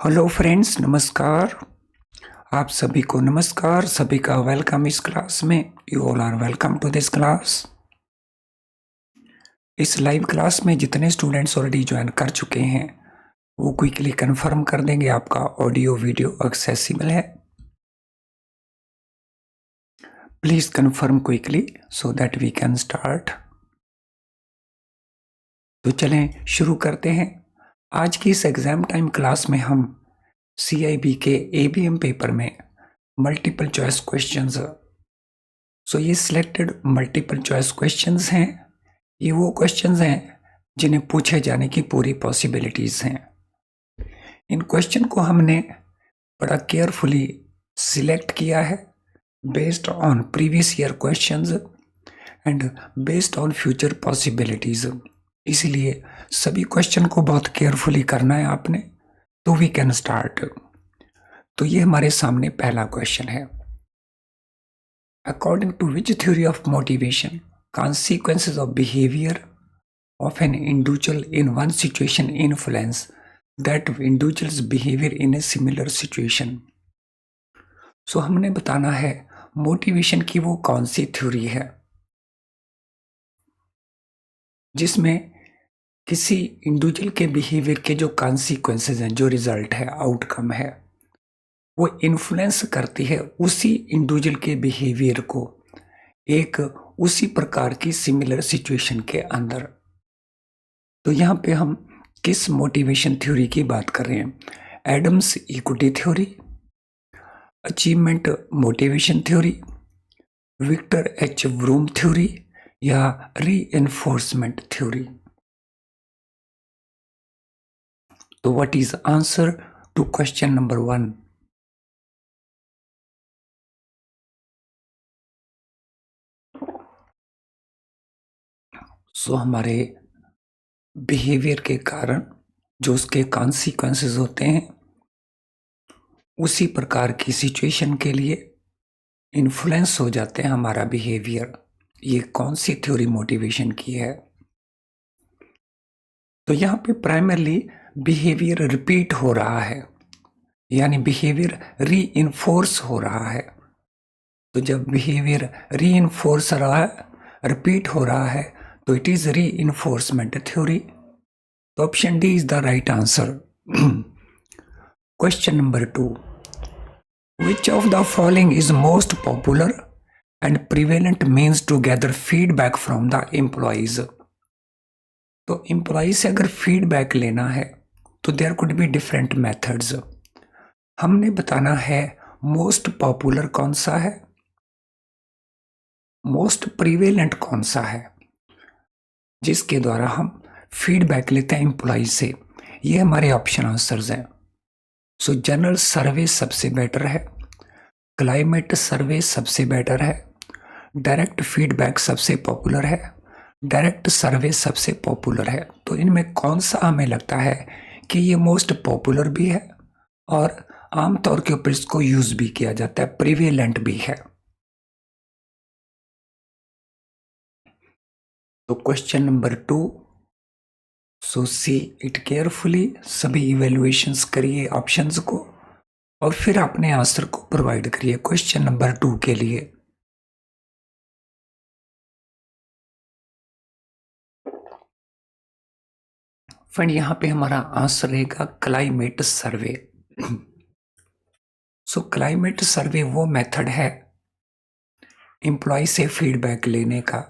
Hello friends, नमस्कार। आप सभी को नमस्कार, सभी का वेलकम इस क्लास में। You all are welcome to this class. इस लाइव क्लास में जितने स्टूडेंट्स ऑलरेडी ज्वाइन कर चुके हैं वो क्विकली कंफर्म कर देंगे आपका ऑडियो वीडियो एक्सेसिबल है। Please confirm quickly so that we can start. तो चलें शुरू करते हैं। आज की इस एग्जाम टाइम क्लास में हम CIB के ABM पेपर में मल्टीपल चॉइस क्वेश्चंस, ये सिलेक्टेड मल्टीपल चॉइस क्वेश्चंस हैं। ये वो क्वेश्चंस हैं जिन्हें पूछे जाने की पूरी पॉसिबिलिटीज हैं। इन क्वेश्चन को हमने बड़ा केयरफुली सिलेक्ट किया है based on previous year questions and based on future possibilities. इसलिए सभी क्वेश्चन को बहुत केयरफुली करना है आपने। तो वी कैन स्टार्ट। तो ये हमारे सामने पहला क्वेश्चन है। According to which theory of motivation consequences of behavior of an individual in one situation influence that individual's behavior in a similar situation। हमने बताना है मोटिवेशन की वो कौन सी थ्योरी है जिसमें किसी इंडिविजुअल के बिहेवियर के जो कॉन्सिक्वेंसेज हैं, जो रिजल्ट है, आउटकम है, वो इन्फ्लुएंस करती है उसी इंडिविजुअल के बिहेवियर को एक उसी प्रकार की सिमिलर सिचुएशन के अंदर। तो यहाँ पे हम किस मोटिवेशन थ्योरी की बात कर रहे हैं? Adams equity theory, achievement motivation theory, Victor H Broom theory या रीइंफोर्समेंट थ्योरी। तो what is answer to question number 1? हमारे बिहेवियर के कारण जो उसके कॉन्सिक्वेंसेस होते हैं उसी प्रकार की सिचुएशन के लिए इन्फ्लुएंस हो जाते हैं हमारा बिहेवियर। ये कौन सी थ्योरी मोटिवेशन की है? तो यहाँ पे प्राइमरली बिहेवियर रिपीट हो रहा है, यानी बिहेवियर रीइंफोर्स हो रहा है। तो जब बिहेवियर रीइंफोर्स रहा है, रिपीट हो रहा है, तो इट इज रीइंफोर्समेंट थ्योरी। तो option D is the right answer. Question number 2, which of the following is most popular and prevalent means to gather feedback from the employees? तो employee से अगर फीडबैक लेना है तो there could be different methods. हमने बताना है most popular कौन सा है, मोस्ट प्रिवेलेंट कौन सा है, जिसके द्वारा हम फीडबैक लेते हैं एम्प्लॉय से। ये हमारे ऑप्शन आंसर्स हैं। जनरल सर्वे सबसे बेटर है, क्लाइमेट सर्वे सबसे बेटर है, डायरेक्ट फीडबैक सबसे पॉपुलर है, डायरेक्ट सर्वे सबसे पॉपुलर है। तो इनमें कौन सा हमें लगता है कि ये मोस्ट पॉपुलर भी है और आमतौर के ऊपर इसको यूज भी किया जाता है, प्रिवेलेंट भी है? तो question number 2, see it carefully, सभी इवेल्युएशंस करिए ऑप्शंस को और फिर अपने आंसर को प्रोवाइड करिए क्वेश्चन नंबर 2 के लिए। फ्रेंड, यहां पे हमारा आंसर रहेगा क्लाइमेट सर्वे। क्लाइमेट सर्वे वो मेथड है एम्प्लॉय से फीडबैक लेने का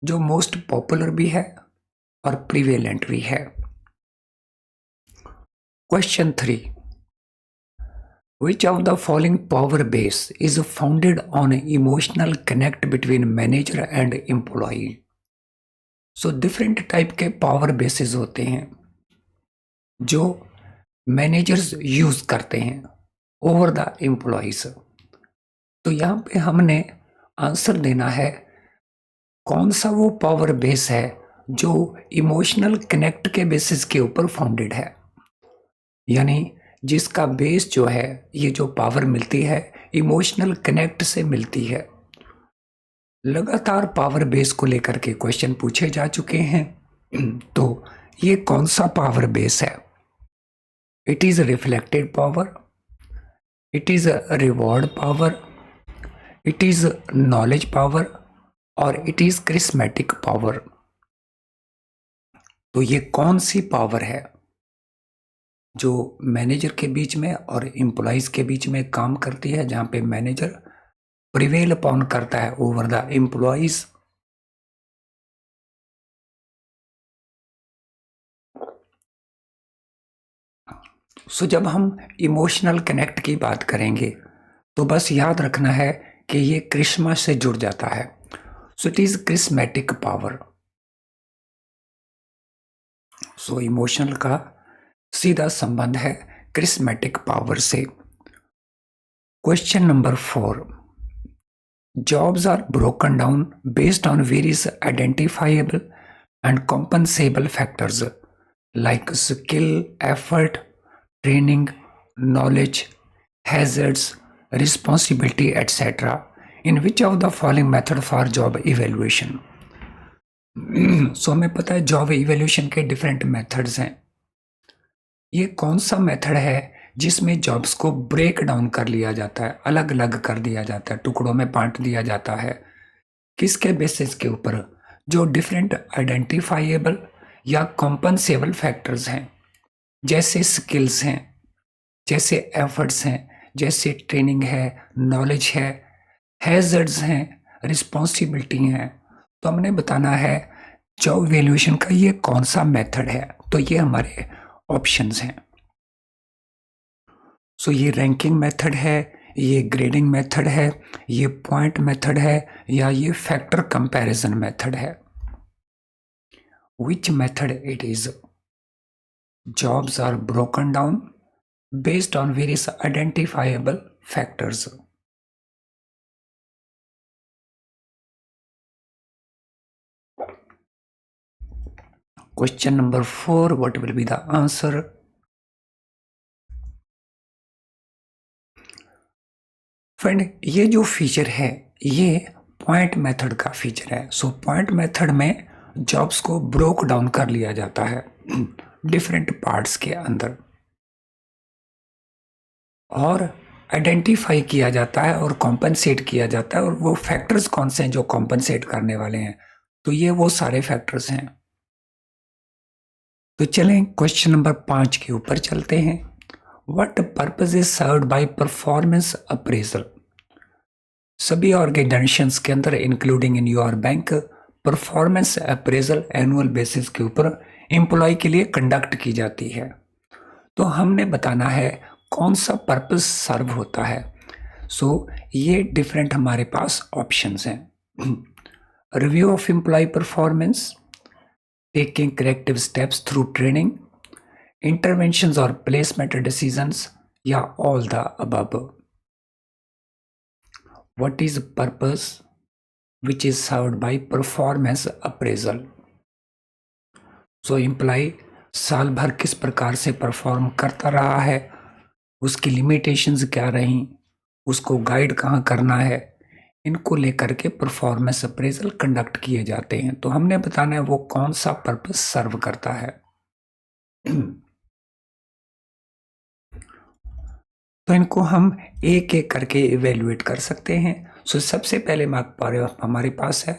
जो मोस्ट पॉपुलर भी है और प्रिवेलेंट भी है। Question 3, which of the following power base is founded on emotional connect between manager and employee? Different type के पावर बेसिस होते हैं जो मैनेजर्स यूज करते हैं ओवर द एम्प्लॉइज। तो यहां पे हमने आंसर देना है कौन सा वो पावर बेस है जो इमोशनल कनेक्ट के बेसिस के ऊपर फाउंडेड है, यानी जिसका बेस जो है, ये जो पावर मिलती है इमोशनल कनेक्ट से मिलती है। लगातार पावर बेस को लेकर के क्वेश्चन पूछे जा चुके हैं। तो ये कौन सा पावर बेस है? it is reflected power, it is reward power, it is knowledge power और it is charismatic power। तो ये कौन सी पावर है जो मैनेजर के बीच में और एम्प्लॉइज के बीच में काम करती है, जहां पे मैनेजर प्रिवेल अपॉन करता है ओवर द एम्प्लॉइज? सो जब हम इमोशनल कनेक्ट की बात करेंगे तो बस याद रखना है कि ये क्रिश्मा से जुड़ जाता है। So it is charismatic power. So emotional का सीधा संबंध है क्रिस्मेटिक पावर से। Question number 4, jobs are broken down based on various identifiable and compensable factors like skill, effort, training, knowledge, hazards, responsibility, etc. In which of the following method for job evaluation? So हमें पता है job evaluation के different methods हैं। ये कौन सा method है जिसमें जॉब्स को ब्रेक डाउन कर लिया जाता है, अलग अलग कर दिया जाता है, टुकड़ों में बांट दिया जाता है? किसके बेसिस के ऊपर? जो डिफरेंट आइडेंटिफाइएबल या कॉम्पनसेबल फैक्टर्स हैं, जैसे स्किल्स हैं, जैसे एफर्ट्स हैं, जैसे ट्रेनिंग है, नॉलेज है, हैजर्ड्स हैं, रिस्पॉन्सिबिलिटी हैं। तो हमने बताना है जॉब इवैल्यूएशन का ये कौन सा मेथड है। तो ये हमारे ऑप्शंस हैं। सो ये रैंकिंग मेथड है, ये ग्रेडिंग मेथड है, ये पॉइंट मेथड है, या ये फैक्टर कंपैरिजन मेथड है? Which method it is? Jobs are broken down based on various identifiable factors. Question number 4, what will be the answer? Friend, ये जो फीचर है ये पॉइंट मेथड का फीचर है। सो पॉइंट मेथड में jobs को broke down कर लिया जाता है डिफरेंट पार्ट्स के अंदर, और आइडेंटिफाई किया जाता है और कॉम्पनसेट किया जाता है। और वो फैक्टर्स कौन से हैं जो कॉम्पनसेट करने वाले हैं? तो ये वो सारे फैक्टर्स हैं। तो चलें क्वेश्चन नंबर 5 के ऊपर चलते हैं। What purpose is served by performance appraisal? सभी ऑर्गेनाइजेशंस के अंदर including in your bank performance appraisal annual basis के ऊपर एम्प्लॉय के लिए कंडक्ट की जाती है। तो हमने बताना है कौन सा पर्पस सर्व होता है। सो ये डिफरेंट हमारे पास ऑप्शंस हैं। Review of employee performance, taking corrective steps through training, interventions और प्लेसमेंट डिसीजंस, या all the above. What is purpose which is served by performance appraisal? So employee साल भर किस प्रकार से परफॉर्म करता रहा है, उसकी लिमिटेशंस क्या रहीं, उसको गाइड कहाँ करना है, इनको लेकर के परफॉर्मेंस अप्रेजल कंडक्ट किए जाते हैं। तो हमने बताना है वो कौन सा पर्पस सर्व करता है। तो इनको हम एक एक करके इवेल्युएट कर सकते हैं। सो सबसे पहले हमारे पास है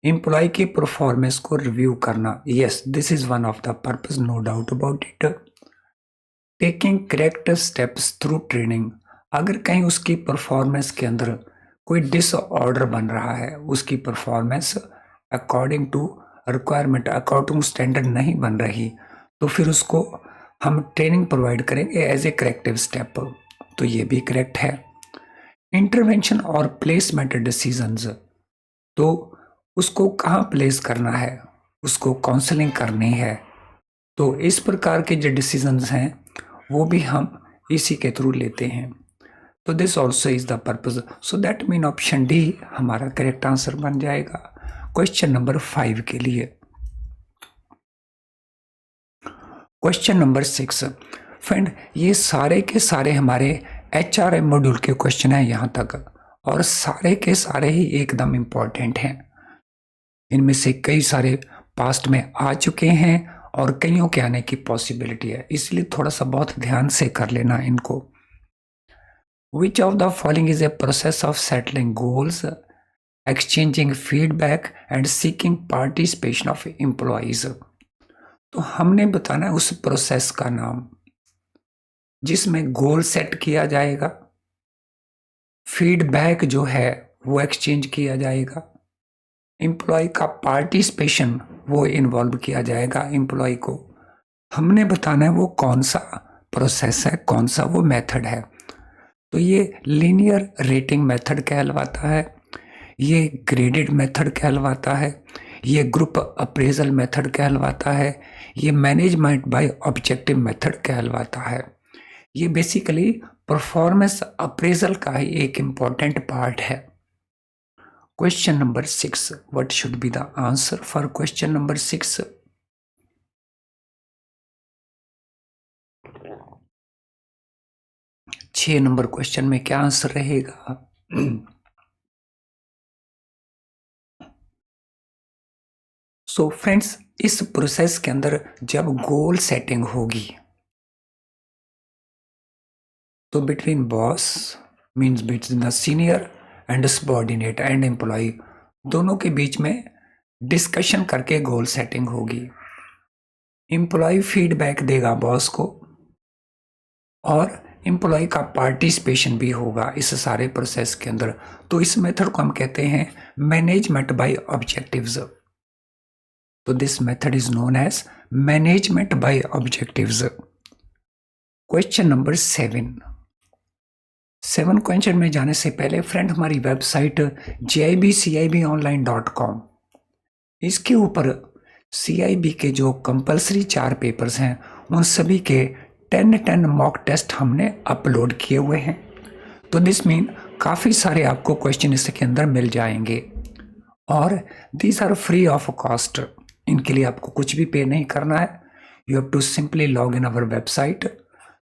एम्प्लॉय की परफॉर्मेंस को रिव्यू करना। Yes, this is one of the purpose, no doubt about it. Taking correct steps through training, अगर कहीं उसकी परफॉर्मेंस के अंदर कोई डिसऑर्डर बन रहा है, उसकी performance according to requirement, according standard नहीं बन रही, तो फिर उसको हम ट्रेनिंग प्रोवाइड करेंगे एज ए करेक्टिव स्टेप। तो ये भी करेक्ट है। इंटरवेंशन और प्लेसमेंट डिसीजंस, तो उसको कहाँ प्लेस करना है, उसको काउंसलिंग करनी है, तो इस प्रकार के जो डिसीजंस हैं वो भी हम इसी के थ्रू लेते हैं। तो this also is the purpose. So that mean option D हमारा करेक्ट आंसर बन जाएगा क्वेश्चन नंबर 5 के लिए। क्वेश्चन नंबर 6, फ्रेंड ये सारे के सारे हमारे HRM मॉड्यूल के क्वेश्चन हैं यहाँ तक, और सारे के सारे ही एकदम इम्पॉर्टेंट हैं। इनमें से कई सारे पास्ट में आ चुके हैं और कईयों के आने की पॉसिबिलिटी है, इसलिए थोड़ा सा बहुत ध्यान से कर लेना इनको। विच of the following is a process of settling goals, exchanging feedback and seeking participation of employees. तो हमने बताना है उस प्रोसेस का नाम जिसमें गोल सेट किया जाएगा, फीडबैक जो है वो एक्सचेंज किया जाएगा, एम्प्लॉय का पार्टिसिपेशन वो इन्वॉल्व किया जाएगा एम्प्लॉय को। हमने बताना है वो कौन सा प्रोसेस है, कौन सा वो मेथड है। तो ये लीनियर रेटिंग मेथड कहलवाता है, ये ग्रेडेड मेथड कहलवाता है, ये ग्रुप अप्रेजल मेथड कहलवाता है, ये मैनेजमेंट बाय ऑब्जेक्टिव मेथड कहलवाता है। ये बेसिकली परफॉर्मेंस अप्रेजल का ही एक इम्पॉर्टेंट पार्ट है। Question number 6, what should be the answer for question number 6? छह नंबर क्वेश्चन में क्या आंसर रहेगा? सो फ्रेंड्स, इस प्रोसेस के अंदर जब गोल सेटिंग होगी तो between boss means between the senior and subordinate and employee दोनों के बीच में डिस्कशन करके गोल सेटिंग होगी। एम्प्लॉय फीडबैक देगा बॉस को और एम्प्लॉय का पार्टिसिपेशन भी होगा इस सारे प्रोसेस के अंदर। तो इस मेथड को हम कहते हैं मैनेजमेंट बाय ऑब्जेक्टिव्स। तो this method is known as management by objectives. Question number 7 question में जाने से पहले फ्रेंड हमारी वेबसाइट jibcibonline.com, इसके ऊपर CIB के जो कंपलसरी 4 पेपर्स हैं उन सभी के 10 मॉक टेस्ट हमने अपलोड किए हुए हैं। तो दिस मीन काफ़ी सारे आपको क्वेश्चन इसके अंदर मिल जाएंगे और these are free of cost. इनके लिए आपको कुछ भी पे नहीं करना है, you have to simply log in our website.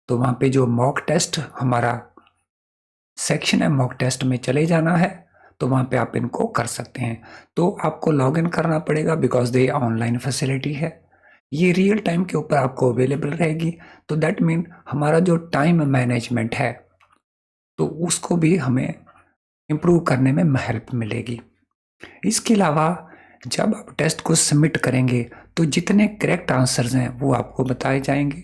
तो वहाँ पे जो मॉक टेस्ट हमारा सेक्शन है मॉक टेस्ट में चले जाना है, तो वहाँ पे आप इनको कर सकते हैं। तो आपको लॉग इन करना पड़ेगा बिकॉज ये ऑनलाइन फैसिलिटी है, ये रियल टाइम के ऊपर आपको अवेलेबल रहेगी। तो दैट मीन हमारा जो टाइम मैनेजमेंट है तो उसको भी हमें इम्प्रूव करने में हेल्प मिलेगी। इसके अलावा जब आप टेस्ट को सबमिट करेंगे तो जितने करेक्ट आंसर्स हैं वो आपको बताए जाएंगे,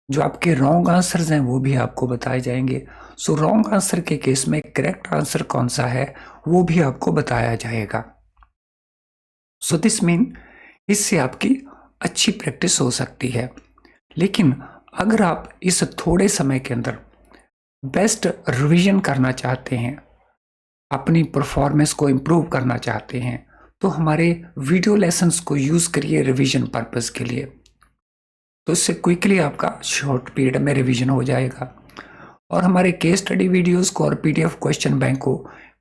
जो आपके रॉन्ग आंसर्स हैं वो भी आपको बताए जाएंगे। सो रॉन्ग आंसर के केस में करेक्ट आंसर कौन सा है वो भी आपको बताया जाएगा। सो दिस मीन इससे आपकी अच्छी प्रैक्टिस हो सकती है। लेकिन अगर आप इस थोड़े समय के अंदर बेस्ट रिवीजन करना चाहते हैं, अपनी परफॉर्मेंस को इम्प्रूव करना चाहते हैं, तो हमारे वीडियो लेसन्स को यूज़ करिए रिवीजन पर्पस के लिए। तो इससे क्विकली आपका शॉर्ट पीरियड में रिवीजन हो जाएगा। और हमारे केस स्टडी वीडियोस को और PDF क्वेश्चन बैंक को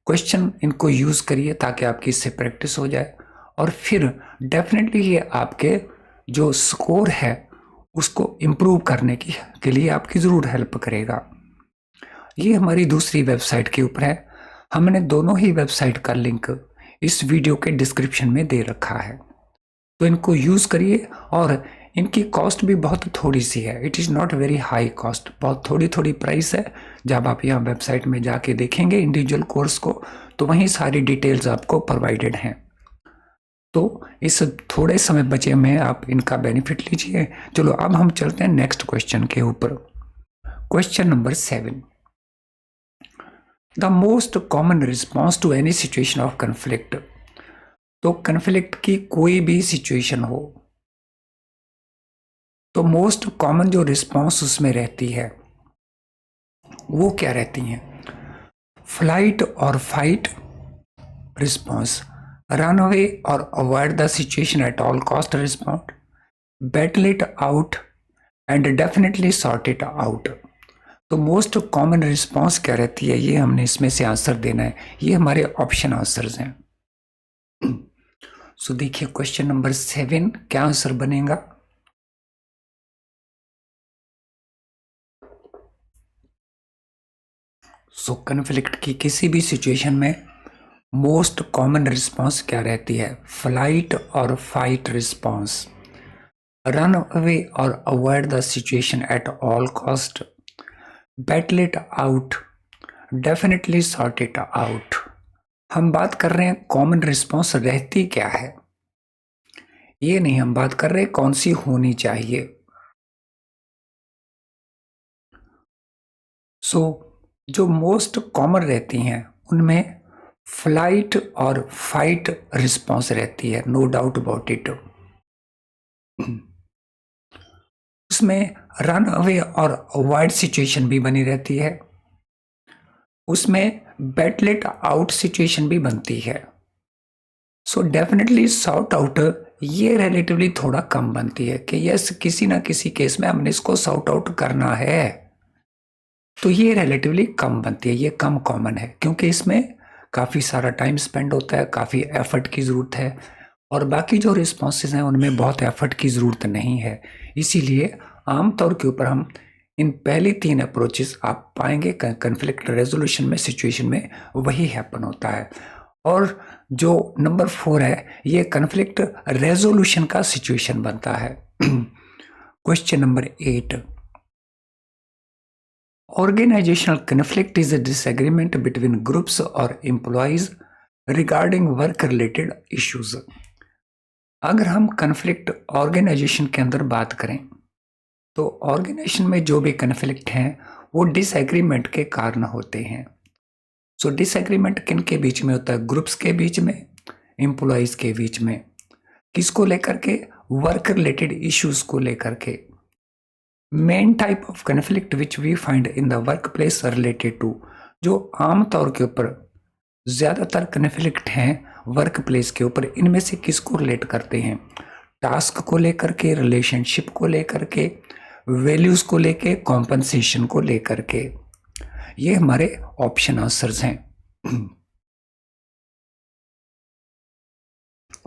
क्वेश्चन इनको यूज़ करिए ताकि आपकी इससे प्रैक्टिस हो जाए और फिर डेफिनेटली ये आपके जो स्कोर है उसको इम्प्रूव करने के लिए आपकी ज़रूर हेल्प करेगा। ये हमारी दूसरी वेबसाइट के ऊपर है, हमने दोनों ही वेबसाइट का लिंक इस वीडियो के डिस्क्रिप्शन में दे रखा है। तो इनको यूज़ करिए और इनकी कॉस्ट भी बहुत थोड़ी सी है, it is not very high cost, बहुत थोड़ी प्राइस है। जब आप यहाँ वेबसाइट में जाके देखेंगे इंडिविजुअल कोर्स को तो वहीं सारी डिटेल्स आपको प्रोवाइडेड हैं। तो इस थोड़े समय बचे में आप इनका बेनिफिट लीजिए। चलो अब हम चलते हैं नेक्स्ट क्वेश्चन के ऊपर। Question number 7, the most common response to any situation of conflict. तो कन्फ्लिक्ट की कोई भी सिचुएशन हो तो मोस्ट कॉमन जो रिस्पॉन्स उसमें रहती है वो क्या रहती हैं? फ्लाइट और फाइट रिस्पॉन्स, रन अवे और avoid the situation at all cost response, battle it out and definitely sort it out. तो मोस्ट कॉमन रिस्पॉन्स क्या रहती है, ये हमने इसमें से आंसर देना है। ये हमारे ऑप्शन आंसर्स हैं। सो देखिए क्वेश्चन नंबर 7 क्या आंसर बनेगा? सो कन्फ्लिक्ट की किसी भी सिचुएशन में मोस्ट कॉमन रिस्पॉन्स क्या रहती है? फ्लाइट और fight response, run away or avoid the situation at all cost, battle it out, definitely sort it out। हम बात कर रहे हैं कॉमन रिस्पॉन्स रहती क्या है, ये नहीं हम बात कर रहे कौन सी होनी चाहिए। सो जो मोस्ट कॉमन रहती हैं उनमें फ्लाइट और फाइट रिस्पॉन्स रहती है, नो डाउट अबाउट इट। उसमें रन अवे और अवॉइड सिचुएशन भी बनी रहती है, उसमें बैटल इट आउट सिचुएशन भी बनती है। सो डेफिनेटली सॉर्ट आउट ये रिलेटिवली थोड़ा कम बनती है कि यस किसी ना किसी केस में हमने इसको सॉर्ट आउट करना है, तो ये रिलेटिवली कम बनती है, ये कम कॉमन है क्योंकि इसमें काफ़ी सारा टाइम स्पेंड होता है, काफ़ी एफर्ट की ज़रूरत है, और बाकी जो रिस्पॉन्सेज हैं उनमें बहुत एफर्ट की ज़रूरत नहीं है। इसीलिए आमतौर के ऊपर हम इन पहली 3 अप्रोचेस आप पाएंगे कन्फ्लिक्ट रेजोल्यूशन में, सिचुएशन में वही हैपन होता है। और जो नंबर 4 है ये कन्फ्लिक्ट रेजोल्यूशन का सिचुएशन बनता है। Question number 8, organizational conflict is a disagreement between groups or employees regarding work related issues। अगर हम कन्फ्लिक्ट ऑर्गेनाइजेशन के अंदर बात करें तो ऑर्गेनाइजेशन में जो भी कन्फ्लिक्ट हैं वो डिसएग्रीमेंट के कारण होते हैं। सो डिसएग्रीमेंट किन के बीच में होता है, ग्रुप्स के बीच में, एम्प्लॉयज के बीच में, किसको लेकर के, वर्क रिलेटेड इश्यूज को लेकर के। Main type of conflict which we find in the work place related to, जो आमतौर के ऊपर ज़्यादातर कन्फ्लिक्ट हैं वर्क प्लेस के ऊपर, इनमें से किसको रिलेट करते हैं, टास्क को लेकर के, रिलेशनशिप को लेकर के, वैल्यूज़ को लेके, कॉम्पनसेशन को लेकर के। ये हमारे ऑप्शन आंसर्स हैं।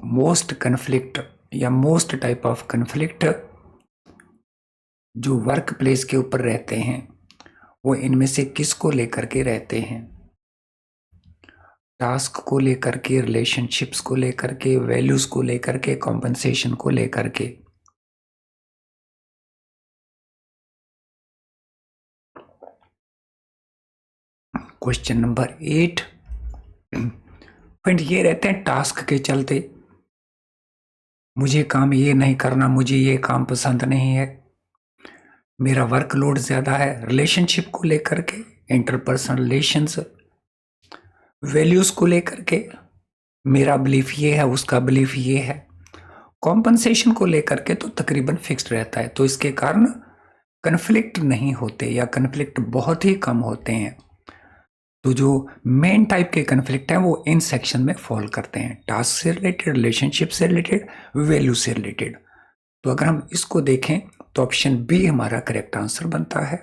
मोस्ट कन्फ्लिक्ट या मोस्ट टाइप ऑफ कन्फ्लिक्ट जो वर्क प्लेस के ऊपर रहते हैं वो इनमें से किसको लेकर के रहते हैं, टास्क को लेकर के, रिलेशनशिप्स को लेकर के, वैल्यूज को लेकर के, कॉम्पनसेशन को लेकर के। क्वेश्चन नंबर 8, पॉइंट ये रहते हैं टास्क के चलते, मुझे काम ये नहीं करना, मुझे ये काम पसंद नहीं है, मेरा वर्कलोड ज़्यादा है, रिलेशनशिप को लेकर के, इंटरपर्सनल रिलेशंस, वैल्यूज़ को लेकर के, मेरा बिलीफ ये है, उसका बिलीफ ये है, कॉम्पनसेशन को लेकर के तो तकरीबन फिक्स्ड रहता है, तो इसके कारण कन्फ्लिक्ट नहीं होते या कन्फ्लिक्ट बहुत ही कम होते हैं। तो जो मेन टाइप के कन्फ्लिक्ट हैं वो इन सेक्शन में फॉल करते हैं, टास्क से रिलेटेड, रिलेशनशिप से रिलेटेड, वैल्यू से रिलेटेड। तो अगर हम इसको देखें तो ऑप्शन बी हमारा करेक्ट आंसर बनता है।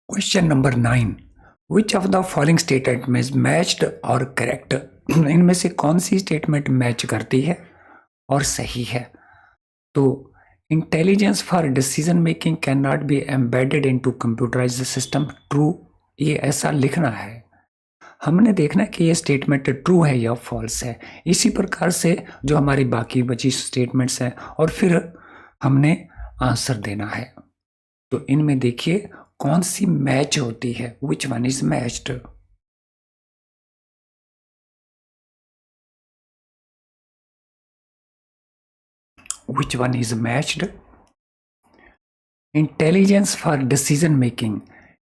Question number 9, which of the following statement matched और करेक्ट, इनमें से कौन सी स्टेटमेंट मैच करती है और सही है। तो intelligence for decision making can not be embedded into computerized system, true, ये ऐसा लिखना है। हमने देखना है कि ये स्टेटमेंट ट्रू है या फॉल्स है। इसी प्रकार से जो हमारी बाकी बची स्टेटमेंट्स हैं और फिर हमने आंसर देना है। तो इनमें देखिए कौन सी मैच होती है, which one is matched. Which one is matched? Intelligence for decision making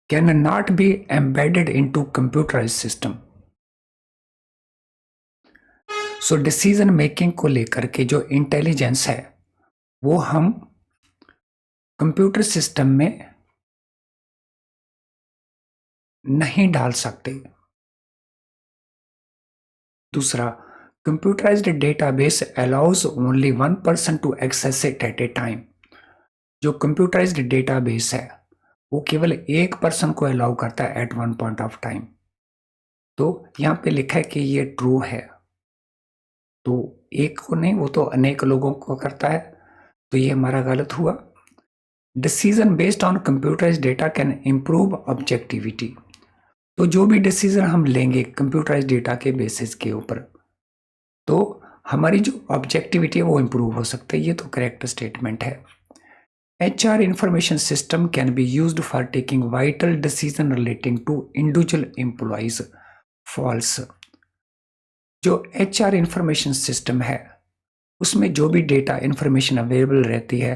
cannot be embedded into computerized system. So decision making को लेकर के जो इंटेलिजेंस है वो हम कंप्यूटर सिस्टम में नहीं डाल सकते। दूसरा, computerised database allows only 1 person to access it at a time. जो कंप्यूटराइज्ड डेटाबेस है वो केवल एक पर्सन को अलाउ करता है at one point of time. तो यहाँ पे लिखा है कि ये ट्रू है, तो एक को नहीं, वो तो अनेक लोगों को करता है, तो ये हमारा गलत हुआ। Decision based on computerised data can improve objectivity. तो जो भी डिसीजन हम लेंगे कंप्यूटराइज्ड डेटा के बेसिस के ऊपर, तो हमारी जो ऑब्जेक्टिविटी है वो इम्प्रूव हो सकती है। ये तो करेक्ट स्टेटमेंट है। HR information system can be used for taking vital decision relating to individual employees. False. जो HR information system है उसमें जो भी डेटा इंफॉर्मेशन अवेलेबल रहती है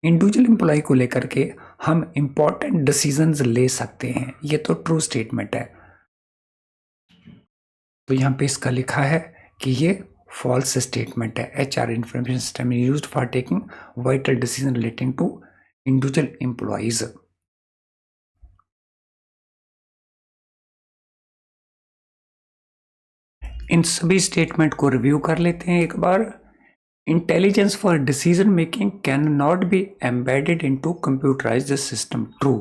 इंडिविजुअल एम्प्लॉय को लेकर के हम इंपॉर्टेंट डिसीजंस ले सकते हैं। ये तो ट्रू स्टेटमेंट है। तो यहाँ पे इसका लिखा है कि ये फॉल्स स्टेटमेंट है। HR information system is used for taking vital decision relating to individual employees. इन सभी स्टेटमेंट को रिव्यू कर लेते हैं एक बार। Intelligence for decision making can not be embedded into computerized system. True.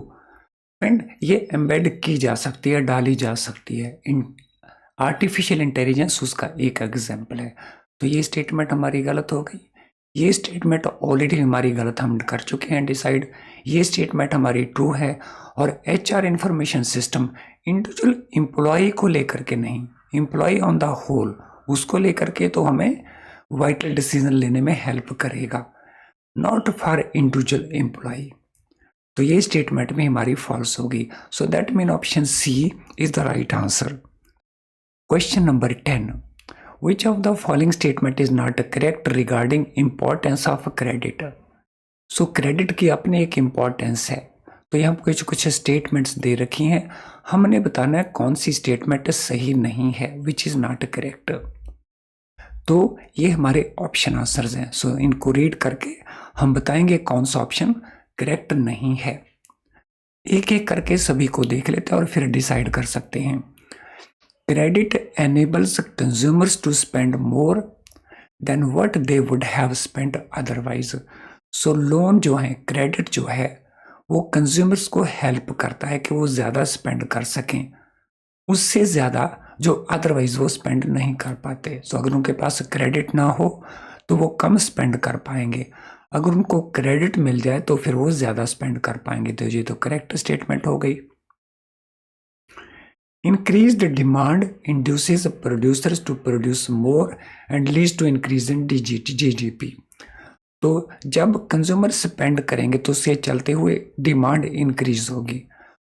And ये एम्बेड की जा सकती है, डाली जा सकती है। इन आर्टिफिशियल इंटेलिजेंस उसका एक एग्जाम्पल है। तो ये स्टेटमेंट हमारी गलत हो गई। ये स्टेटमेंट ऑलरेडी हमारी गलत हम कर चुके हैं डिसाइड। ये स्टेटमेंट हमारी ट्रू है। और HR information system individual employee को लेकर के नहीं, एम्प्लॉय ऑन द होल उसको लेकर के तो हमें वाइटल डिसीजन लेने में हेल्प करेगा, नॉट फॉर इंडिविजुअल एम्प्लॉय। तो ये स्टेटमेंट में हमारी फॉल्स होगी। So that mean option C is the right answer. Question number 10, which of the following statement is not correct regarding importance of credit? So credit की अपनी एक importance है। तो यहाँ कुछ कुछ स्टेटमेंट्स दे रखी हैं, हमने बताना है कौन सी स्टेटमेंट सही नहीं है, विच इज नॉट करेक्ट। तो ये हमारे ऑप्शन आंसर्स हैं। सो इनको रीड करके हम बताएंगे कौन सा ऑप्शन करेक्ट नहीं है। एक एक करके सभी को देख लेते हैं और फिर डिसाइड कर सकते हैं। Credit enables consumers to spend more than what they would have spent otherwise. So loan जो है, क्रेडिट जो है वो कंज्यूमर्स को हेल्प करता है कि वो ज़्यादा स्पेंड कर सकें, उससे ज़्यादा जो अदरवाइज वो स्पेंड नहीं कर पाते। सो अगर उनके पास क्रेडिट ना हो तो वो कम स्पेंड कर पाएंगे, अगर उनको क्रेडिट मिल जाए तो फिर वो ज़्यादा स्पेंड कर पाएंगे। तो ये तो करेक्ट स्टेटमेंट हो गई। Increased demand induces producers to produce more and leads to increase in GDP. तो जब कंज्यूमर स्पेंड करेंगे तो उससे चलते हुए डिमांड इंक्रीज होगी,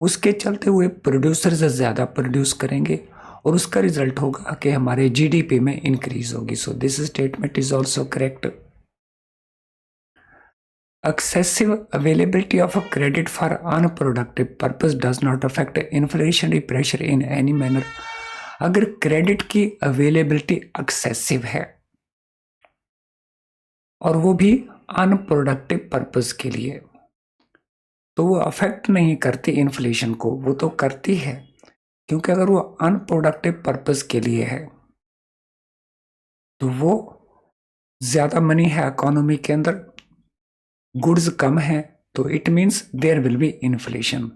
उसके चलते हुए प्रोड्यूसर्स ज़्यादा प्रोड्यूस करेंगे और उसका रिजल्ट होगा कि हमारे GDP में इंक्रीज होगी। So this statement is also correct. Excessive availability of a credit for unproductive purpose does not affect inflationary pressure in any manner. अगर क्रेडिट की अवेलेबिलिटी एक्सेसिव है और वो भी अनप्रोडक्टिव पर्पस के लिए, तो वो अफेक्ट नहीं करती इन्फ्लेशन को। वो तो करती है, क्योंकि अगर वो अनप्रोडक्टिव पर्पस के लिए है तो वो ज़्यादा मनी है इकोनॉमी के अंदर, गुड्स कम है, तो it means there will be inflation.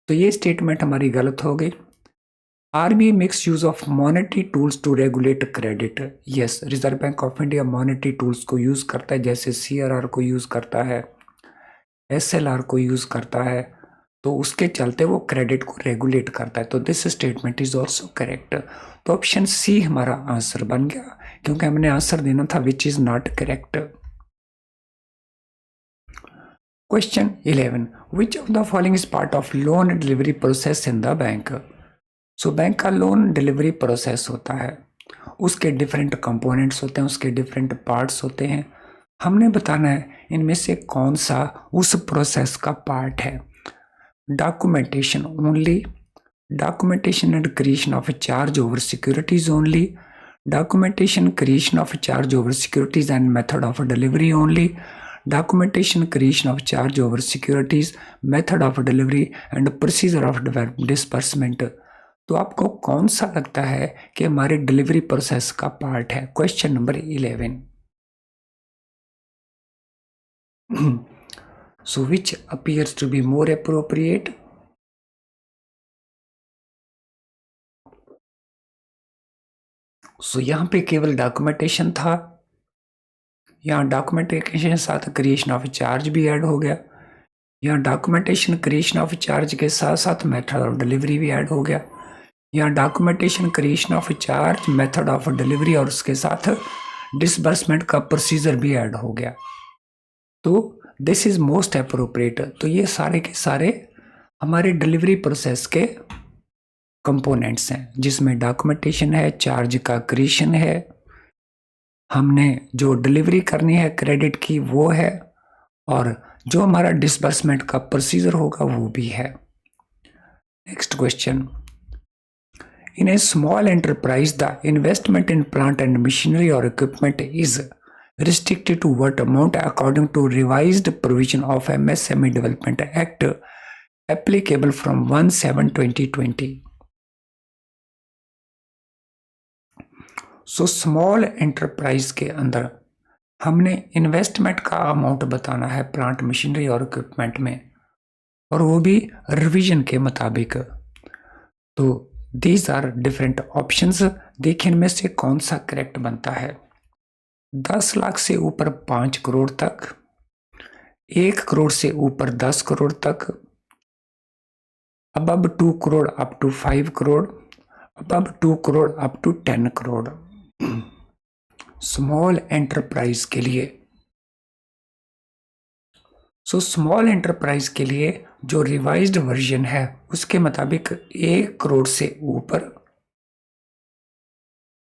तो ये स्टेटमेंट हमारी गलत हो गई। RBI makes use of monetary tools to regulate credit. Yes, Reserve Bank of India monetary tools को यूज करता है, जैसे CRR को यूज करता है, SLR को यूज करता है, तो उसके चलते वो क्रेडिट को रेगुलेट करता है। तो this statement is also correct. तो ऑप्शन सी हमारा आंसर बन गया, क्योंकि हमने आंसर देना था which is not correct. Question 11. Which of the following is part of loan delivery process in the bank? So bank का लोन डिलीवरी प्रोसेस होता है, उसके डिफरेंट कंपोनेंट्स होते हैं, उसके डिफरेंट पार्ट्स होते हैं। हमने बताना है इनमें से कौन सा उस प्रोसेस का पार्ट है। Documentation only, documentation and creation of charge over securities only, documentation creation of charge over securities and method of delivery only, documentation creation of charge over securities, method of delivery and procedure of disbursement। तो आपको कौन सा लगता है कि हमारे delivery process का part है? Question number 11। So which appears to be more appropriate? So यहाँ पे केवल डॉक्यूमेंटेशन था, यहाँ डॉक्यूमेंटेशन के साथ क्रिएशन ऑफ चार्ज भी ऐड हो गया, यहाँ डॉक्यूमेंटेशन क्रिएशन ऑफ चार्ज के साथ साथ मेथड ऑफ डिलीवरी भी ऐड हो गया, यहाँ documentation creation of charge, method of delivery और उसके साथ डिसबर्समेंट का प्रोसीजर भी ऐड हो गया। तो दिस इज मोस्ट अप्रोप्रिएट। तो ये सारे के सारे हमारे डिलीवरी प्रोसेस के कंपोनेंट्स हैं, जिसमें डॉक्यूमेंटेशन है, चार्ज का क्रिएशन है, हमने जो डिलीवरी करनी है क्रेडिट की वो है, और जो हमारा डिसबर्समेंट का प्रोसीजर होगा वो भी है। Next question, in a small enterprise the investment in plant and machinery और equipment is restricted to what amount according to revised provision of MSME Development Act applicable from 1/7/2020. So small enterprise के अंदर हमने investment का amount बताना है plant machinery और equipment में, और वो भी रिवीजन के मुताबिक। तो दीज आर डिफरेंट ऑप्शंस, देखिए इनमें से कौन सा करेक्ट बनता है। 10 लाख से ऊपर 5 करोड़ तक, 1 करोड़ से ऊपर 10 करोड़ तक, above 2 crore up to 5 crore, above 2 crore up to 10 crore. Small enterprise के लिए, स्मॉल एंटरप्राइज के लिए जो रिवाइज्ड वर्जन है उसके मुताबिक 1 करोड़ से ऊपर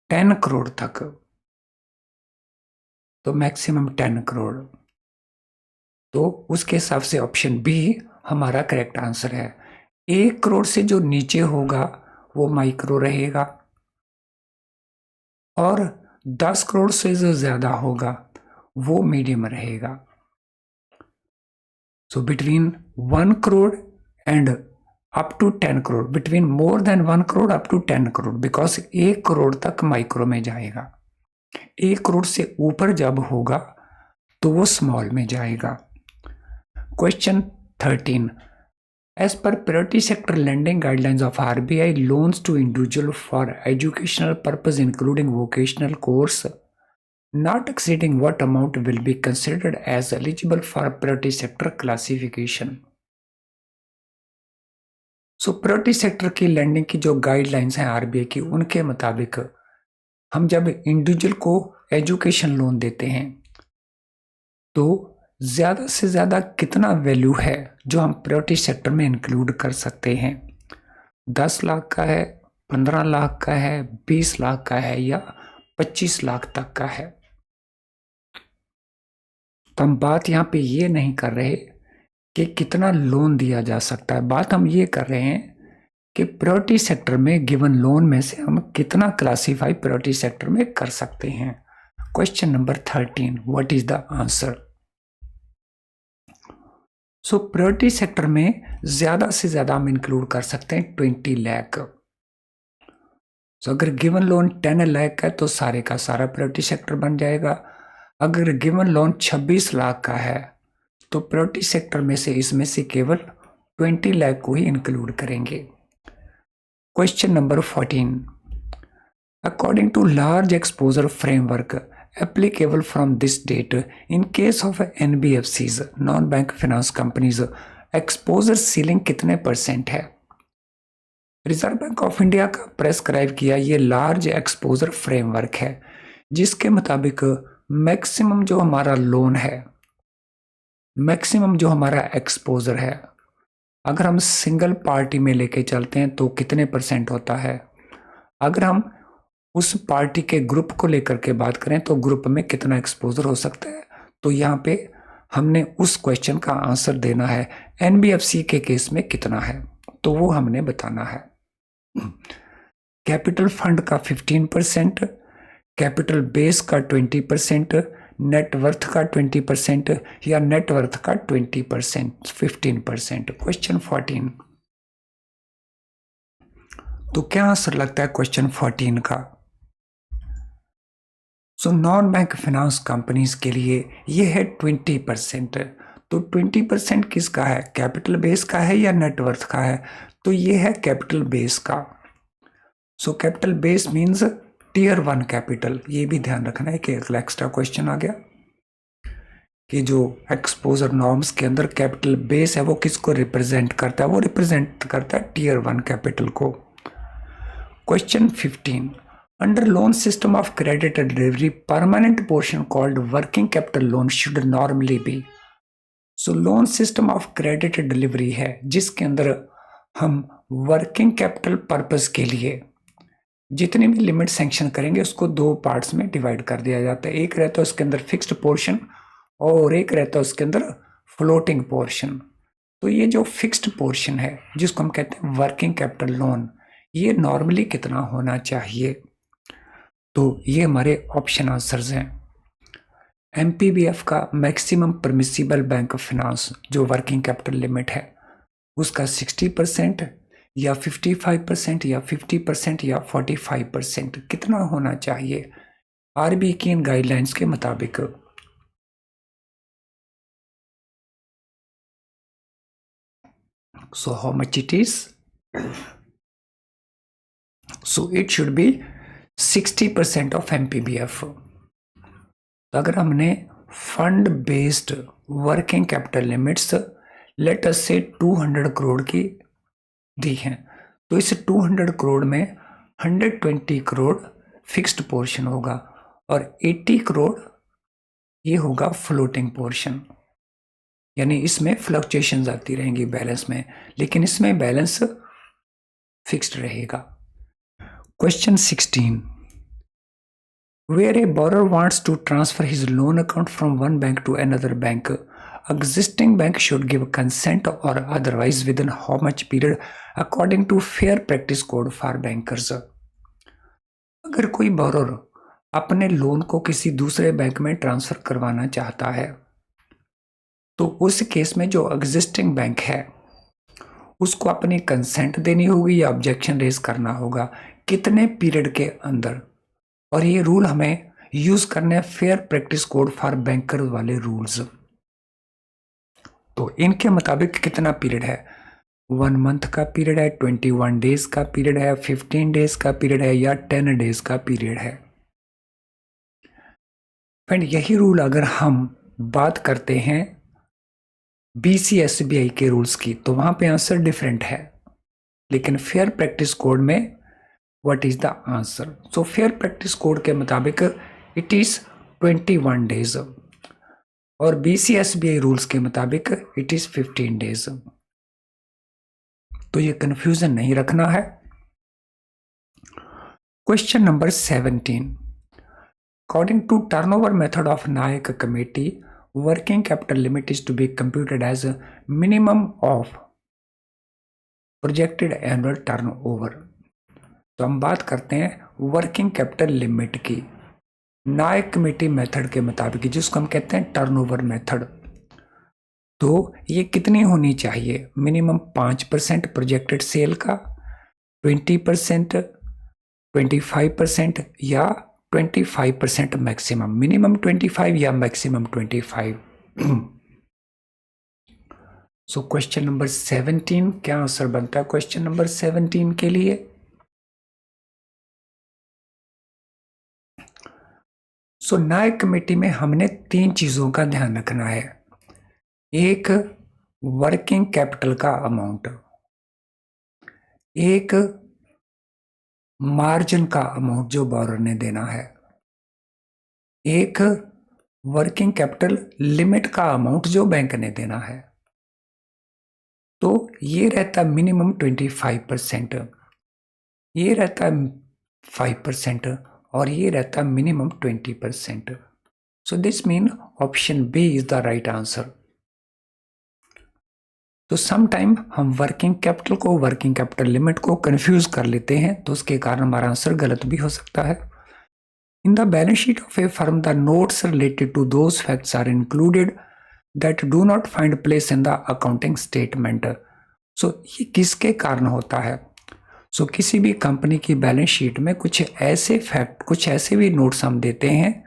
10 करोड़ तक, तो मैक्सिमम 10 करोड़। तो उसके हिसाब से ऑप्शन बी हमारा करेक्ट आंसर है। 1 करोड़ से जो नीचे होगा वो माइक्रो रहेगा, और 10 करोड़ से जो ज्यादा होगा वो मीडियम रहेगा। So between 1 crore and up to 10 crore, between more than 1 crore up to 10 crore, because 1 crore तक माइक्रो में जाएगा। 1 करोड़ से ऊपर जब होगा तो वो स्मॉल में जाएगा। Question 13, as per priority sector lending guidelines of RBI, loans to individual for educational purpose including vocational course not exceeding what amount will be considered as eligible for priority sector classification. So priority sector की landing की जो guidelines हैं RBI की, उनके मुताबिक हम जब individual को एजुकेशन लोन देते हैं तो ज्यादा से ज्यादा कितना वैल्यू है जो हम प्रायोरिटी सेक्टर में इंक्लूड कर सकते हैं। 10 लाख का है, 15 लाख का है, 20 लाख का है, या 25 लाख तक का है। तो हम बात यहाँ पे ये नहीं कर रहे कि कितना लोन दिया जा सकता है, बात हम ये कर रहे हैं कि प्रायोरिटी सेक्टर में गिवन लोन में से हम कितना क्लासीफाई प्रायोरिटी सेक्टर में कर सकते हैं। Question number 13, what is the answer. So priority sector में ज्यादा से ज्यादा हम इंक्लूड कर सकते हैं 20 लाख। सो अगर गिवन लोन 10 लाख है तो सारे का सारा प्रायोरिटी सेक्टर बन जाएगा। अगर गिवन लोन 26 लाख का है तो प्रायोरिटी सेक्टर में से इसमें से केवल 20 लाख को ही इंक्लूड करेंगे। Question number 14, according to large exposure framework applicable from this date in case of NBFCs non bank finance companies, exposure ceiling कितने % है। रिजर्व बैंक ऑफ इंडिया का प्रेस्क्राइब किया ये लार्ज एक्सपोजर फ्रेमवर्क है, जिसके मुताबिक मैक्सिमम जो हमारा लोन है, मैक्सिमम जो हमारा एक्सपोजर है, अगर हम सिंगल पार्टी में लेके चलते हैं तो कितने % होता है। अगर हम उस पार्टी के ग्रुप को लेकर के बात करें तो ग्रुप में कितना एक्सपोजर हो सकता है। तो यहाँ पे हमने उस क्वेश्चन का आंसर देना है NBFC के केस में कितना है, तो वो हमने बताना है। कैपिटल फंड का 15%, कैपिटल बेस का 20%, नेटवर्थ का 20% या नेटवर्थ का 20%, 15%। क्वेश्चन 14, तो क्या आंसर लगता है क्वेश्चन 14 का। So non bank finance companies के लिए ये है 20%। तो 20% किसका है, कैपिटल बेस का है या नेटवर्थ का है, तो ये है कैपिटल बेस का। So capital base means tier 1 capital. ये भी ध्यान रखना है कि एक एक्स्ट्रा क्वेश्चन आ गया कि जो एक्सपोजर नॉर्म्स के अंदर कैपिटल बेस है वो किसको रिप्रेजेंट करता है, वो रिप्रेजेंट करता है टियर 1 कैपिटल को। Question 15, Under loan system of credit delivery, permanent portion called working capital loan should normally be. So loan system of credit delivery है जिसके अंदर हम वर्किंग कैपिटल पर्पस के लिए जितनी भी लिमिट सैंक्शन करेंगे उसको दो पार्ट्स में डिवाइड कर दिया जाता है। एक रहता है उसके अंदर फिक्स्ड पोर्शन और एक रहता है उसके अंदर फ्लोटिंग पोर्शन। तो ये जो फिक्स्ड पोर्शन है जिसको हम कहते हैं वर्किंग कैपिटल लोन, ये नॉर्मली कितना होना चाहिए? तो ये हमारे ऑप्शन आंसर्स हैं। एमपीबीएफ का maximum permissible bank of finance जो वर्किंग कैपिटल लिमिट है उसका 60% या 55% या 50% या 45% कितना होना चाहिए आरबीआई की इन गाइडलाइंस के मुताबिक? So how much it is? So it should be 60% of MPBF. तो अगर हमने fund based working capital limits let us से 200 करोड़ की दी हैं, तो इस 200 करोड़ में 120 करोड़ फिक्स्ड पोर्शन होगा और 80 करोड़ ये होगा फ्लोटिंग पोर्शन। यानी इसमें फ्लक्चुएशंस आती रहेंगी बैलेंस में, लेकिन इसमें बैलेंस फिक्स्ड रहेगा। Question 16, where a borrower wants to transfer his loan account from one bank to another bank, existing bank should give consent or otherwise within how much period according to fair practice code for bankers? अगर कोई borrower अपने loan को किसी दूसरे bank में transfer करवाना चाहता है तो उस केस में जो एग्जिस्टिंग बैंक है उसको अपनी कंसेंट देनी होगी या ऑब्जेक्शन रेज करना होगा, कितने पीरियड के अंदर? और ये रूल हमें यूज करने हैं fair practice code for banker वाले रूल्स। तो इनके मुताबिक कितना पीरियड है? 1 मंथ का पीरियड है, 21 डेज का पीरियड है, 15 डेज का पीरियड है या 10 डेज का पीरियड है? फ्रेंड यही रूल अगर हम बात करते हैं बीसीएसबीआई के रूल्स की तो वहां पे आंसर डिफरेंट है, लेकिन फेयर प्रैक्टिस कोड में what is the answer? So fair practice code के मुताबिक इट इज 21 डेज और बीसीएसबीआई रूल्स के मुताबिक इट इज 15 डेज। तो ये कंफ्यूजन नहीं रखना है। Question number 17, according to turnover method of Nayak committee working capital limit is to be computed as minimum of projected annual turnover. तो हम बात करते हैं वर्किंग कैपिटल लिमिट की नायक कमेटी मेथड के मुताबिक जिसको हम कहते हैं टर्नओवर मेथड। तो ये कितनी होनी चाहिए? मिनिमम 5% प्रोजेक्टेड सेल का, 20%, 25% या 25% मैक्सिमम? मिनिमम 25 या मैक्सिमम 25? सो क्वेश्चन नंबर 17 क्या आंसर बनता है क्वेश्चन नंबर 17 के लिए? सो नायक कमेटी में हमने 3 चीजों का ध्यान रखना है। एक वर्किंग कैपिटल का अमाउंट, एक मार्जिन का अमाउंट जो बोरोर ने देना है, एक वर्किंग कैपिटल लिमिट का अमाउंट जो बैंक ने देना है। तो ये रहता है मिनिमम 25%, ये रहता है 5% और ये रहता है minimum 20%। So this mean option B is the right answer. तो सम टाइम हम वर्किंग कैपिटल को वर्किंग कैपिटल लिमिट को कंफ्यूज कर लेते हैं, तो उसके कारण हमारा आंसर गलत भी हो सकता है। In the balance sheet of a firm the notes related to those facts are included that do not find place in the accounting statement. So ये किसके कारण होता है? सो किसी भी कंपनी की बैलेंस शीट में कुछ ऐसे फैक्ट, कुछ ऐसे भी नोट्स हम देते हैं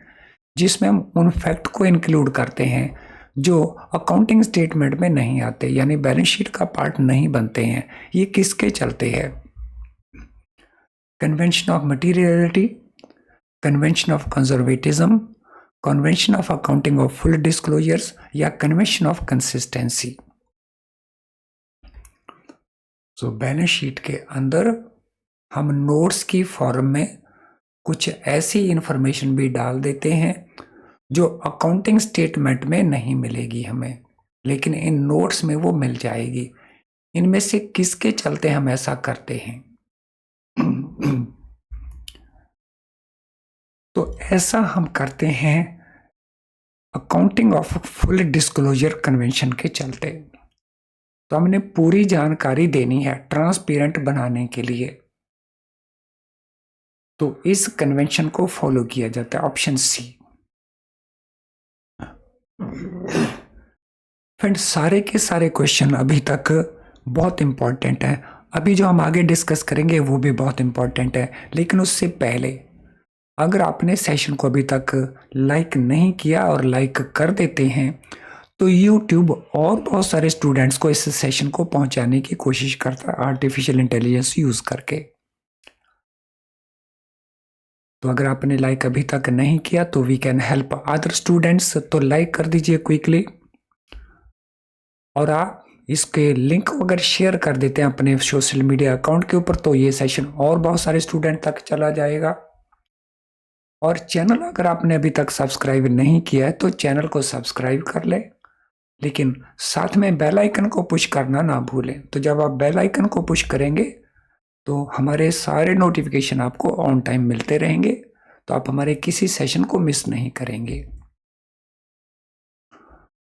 जिसमें हम उन फैक्ट को इंक्लूड करते हैं जो अकाउंटिंग स्टेटमेंट में नहीं आते, यानी बैलेंस शीट का पार्ट नहीं बनते हैं। ये किसके चलते हैं? Convention of materiality, convention of conservatism, convention of accounting of full disclosures या convention of consistency. So balance sheet के अंदर हम नोट्स की फॉर्म में कुछ ऐसी इंफॉर्मेशन भी डाल देते हैं जो अकाउंटिंग स्टेटमेंट में नहीं मिलेगी हमें, लेकिन इन नोट्स में वो मिल जाएगी। इनमें से किसके चलते हम ऐसा करते हैं? तो ऐसा हम करते हैं accounting of full disclosure convention के चलते। तो हमने पूरी जानकारी देनी है ट्रांसपेरेंट बनाने के लिए, तो इस कन्वेंशन को फॉलो किया जाता है, ऑप्शन सी। फ्रेंड्स, सारे के सारे क्वेश्चन अभी तक बहुत इंपॉर्टेंट है। अभी जो हम आगे डिस्कस करेंगे वो भी बहुत इंपॉर्टेंट है, लेकिन उससे पहले अगर आपने सेशन को अभी तक लाइक नहीं किया और लाइक कर देते हैं तो YouTube और बहुत सारे स्टूडेंट्स को इस सेशन को पहुंचाने की कोशिश करता है आर्टिफिशियल इंटेलिजेंस यूज करके। तो अगर आपने लाइक अभी तक नहीं किया तो we can help other students, तो लाइक कर दीजिए क्विकली। और आप इसके लिंक को अगर शेयर कर देते हैं अपने सोशल मीडिया अकाउंट के ऊपर तो ये सेशन और बहुत सारे स्टूडेंट तक चला जाएगा। और चैनल अगर आपने अभी तक सब्सक्राइब नहीं किया है तो चैनल को सब्सक्राइब कर ले, लेकिन साथ में बेल आइकन को पुश करना ना भूलें। तो जब आप बेल आइकन को पुश करेंगे तो हमारे सारे नोटिफिकेशन आपको ऑन टाइम मिलते रहेंगे, तो आप हमारे किसी सेशन को मिस नहीं करेंगे।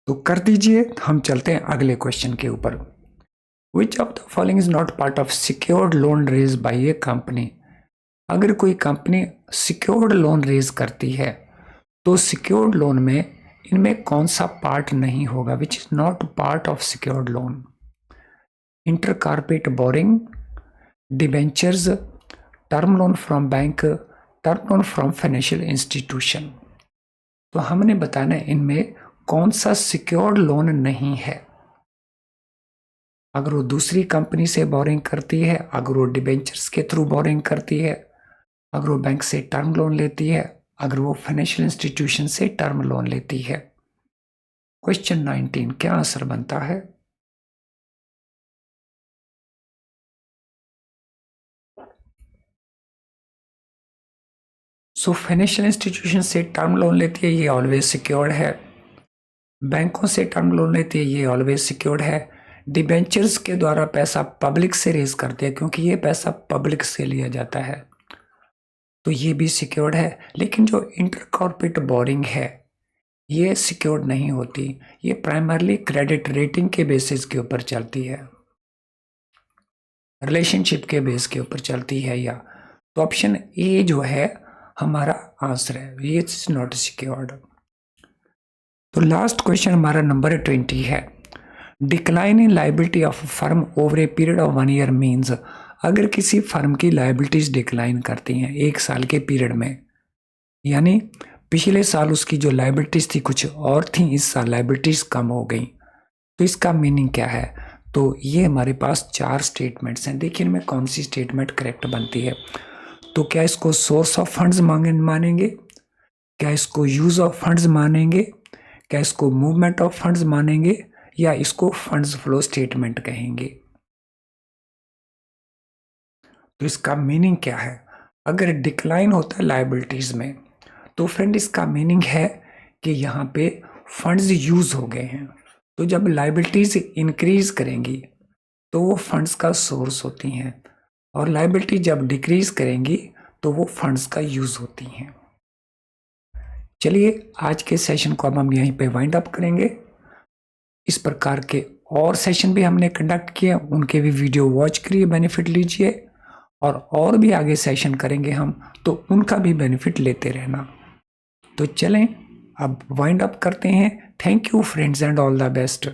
तो कर दीजिए, हम चलते हैं अगले क्वेश्चन के ऊपर। Which of the following is not part of secured loan raise by a company? अगर कोई कंपनी सिक्योर्ड लोन रेज करती है तो सिक्योर्ड लोन में इनमें कौन सा पार्ट नहीं होगा? Which is not part of secured loan? Inter corporate boring, debentures, term loan from bank, term loan from financial institution. तो हमने बताना है इनमें कौन सा सिक्योर्ड लोन नहीं है। अगर वो दूसरी कंपनी से बोरिंग करती है, अगर वो डिबेंचर्स के थ्रू बोरिंग करती है, अगर वो बैंक से टर्म लोन लेती है, अगर वो फाइनेंशियल इंस्टीट्यूशन से टर्म लोन लेती है। क्वेश्चन 19 क्या आंसर बनता है? सो फाइनेंशियल इंस्टीट्यूशन से टर्म लोन लेती है, ये ऑलवेज सिक्योर्ड है। बैंकों से टर्म लोन लेती है, ये ऑलवेज सिक्योर्ड है। डिबेंचर्स के द्वारा पैसा पब्लिक से रेज करते हैं क्योंकि ये पैसा पब्लिक से लिया जाता है, तो ये भी सिक्योर्ड है। लेकिन जो इंटर कॉर्पोरेट बोरिंग है ये सिक्योर्ड नहीं होती, ये प्राइमरली क्रेडिट रेटिंग के बेसिस के ऊपर चलती है, रिलेशनशिप के बेस के ऊपर चलती है। या तो ऑप्शन ए जो है हमारा आंसर है, ये इज नॉट सिक्योर्ड। तो लास्ट क्वेश्चन हमारा नंबर 20 है। Decline in liability of firm over a period of 1 year means, अगर किसी फर्म की लाइबिलिटीज डिक्लाइन करती हैं 1 साल के पीरियड में, यानी पिछले साल उसकी जो लाइबिलिटीज थी कुछ और थी, इस साल लाइबिलिटीज कम हो गई, तो इसका मीनिंग क्या है? तो ये हमारे पास 4 स्टेटमेंट्स हैं। देखिए इनमें कौन सी स्टेटमेंट करेक्ट बनती है। तो क्या इसको सोर्स ऑफ फंड्स मानेंगे, क्या इसको यूज ऑफ फंड्स मानेंगे, क्या इसको मूवमेंट ऑफ फंड्स मानेंगे, या इसको फंड्स फ्लो स्टेटमेंट कहेंगे? तो इसका मीनिंग क्या है? अगर डिक्लाइन होता है लायबिलिटीज में तो फ्रेंड इसका मीनिंग है कि यहाँ पे फंड्स यूज हो गए हैं। तो जब लायबिलिटीज इंक्रीज करेंगी तो वो फंड्स का सोर्स होती हैं, और लायबिलिटी जब डिक्रीज करेंगी तो वो फंड्स का यूज होती हैं। चलिए आज के सेशन को अब हम यहीं पे वाइंड अप करेंगे। इस प्रकार के और सेशन भी हमने कंडक्ट किए, उनके भी वीडियो वॉच करिए, बेनिफिट लीजिए, और भी आगे सेशन करेंगे हम, तो उनका भी बेनिफिट लेते रहना। तो चलें अब वाइंड अप करते हैं। Thank you friends and all the best.